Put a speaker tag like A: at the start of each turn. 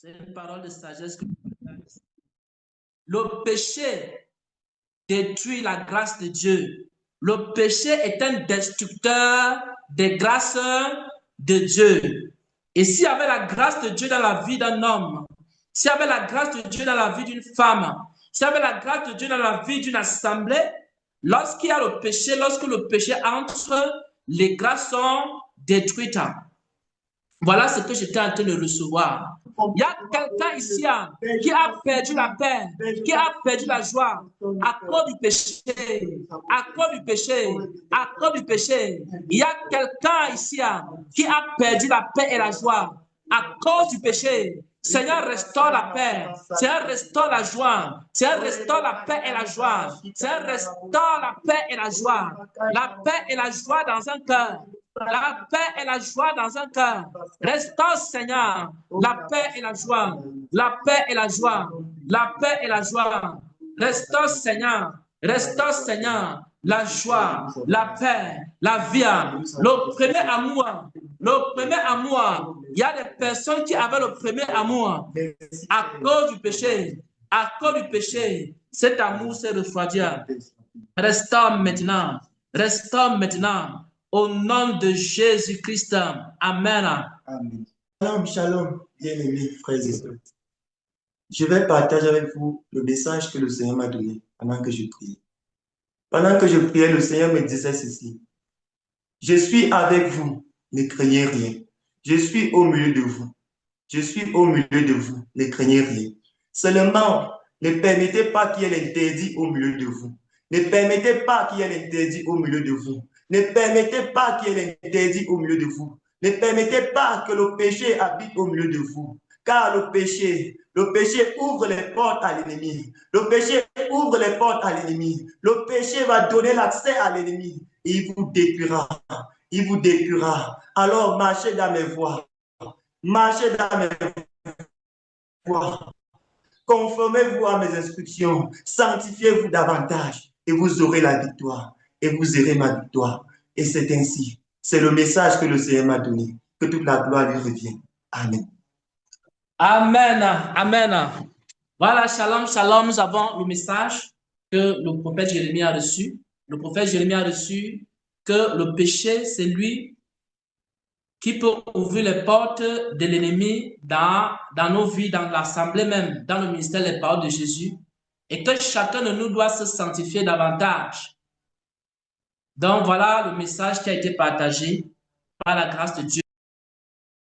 A: C'est une parole de sagesse. Le péché détruit la grâce de Dieu. Le péché est un destructeur des grâces de Dieu. Et s'il y avait la grâce de Dieu dans la vie d'un homme, s'il y avait la grâce de Dieu dans la vie d'une femme, s'il y avait la grâce de Dieu dans la vie d'une assemblée, lorsqu'il y a le péché, lorsque le péché entre, les grâces sont détruites. Voilà ce que j'étais en train de recevoir. Il y a quelqu'un ici qui a perdu la paix, qui a perdu la joie à cause du péché, à cause du péché, à cause du péché. Il y a quelqu'un ici qui a perdu la paix et la joie à cause du péché. Seigneur, restaure la paix. Seigneur, restaure la joie. Seigneur, restaure la paix et la joie. Seigneur, restaure la paix et la joie. La paix et la joie dans un cœur. La paix et la joie dans un cœur. Restaure, Seigneur, la paix et la joie. La paix et la joie. La paix et la joie. Restaure, Seigneur. Restaure, Seigneur, la joie, la paix, la vie. Le premier amour. Le premier amour. Il y a des personnes qui avaient le premier amour à cause du péché. À cause du péché, cet amour s'est refroidi. Restaure maintenant. Restaure maintenant. Au nom de Jésus-Christ. Amen.
B: Amen. Shalom, shalom, bien-aimés frères et sœurs. Je vais partager avec vous le message que le Seigneur m'a donné pendant que je priais. Pendant que je priais, le Seigneur me disait ceci. Je suis avec vous, ne craignez rien. Je suis au milieu de vous. Je suis au milieu de vous, ne craignez rien. Seulement, ne permettez pas qu'il y ait l'interdit au milieu de vous. Ne permettez pas qu'il y ait l'interdit au milieu de vous. Ne permettez pas qu'il y ait l'interdit au milieu de vous. Ne permettez pas que le péché habite au milieu de vous. Car le péché ouvre les portes à l'ennemi. Le péché ouvre les portes à l'ennemi. Le péché va donner l'accès à l'ennemi. Et il vous détruira. Il vous détruira. Alors marchez dans mes voies. Marchez dans mes voies. Conformez-vous à mes instructions. Sanctifiez-vous davantage. Et vous aurez la victoire. Et vous aurez ma victoire. Et c'est ainsi. C'est le message que le Seigneur m'a donné. Que toute la gloire lui revienne. Amen.
A: Amen. Amen. Voilà, shalom, shalom. Nous avons le message que le prophète Jérémie a reçu. Le prophète Jérémie a reçu que le péché, c'est lui qui peut ouvrir les portes de l'ennemi dans nos vies, dans l'assemblée même, dans le ministère des paroles de Jésus, et que chacun de nous doit se sanctifier davantage. Donc voilà le message qui a été partagé par la grâce de Dieu.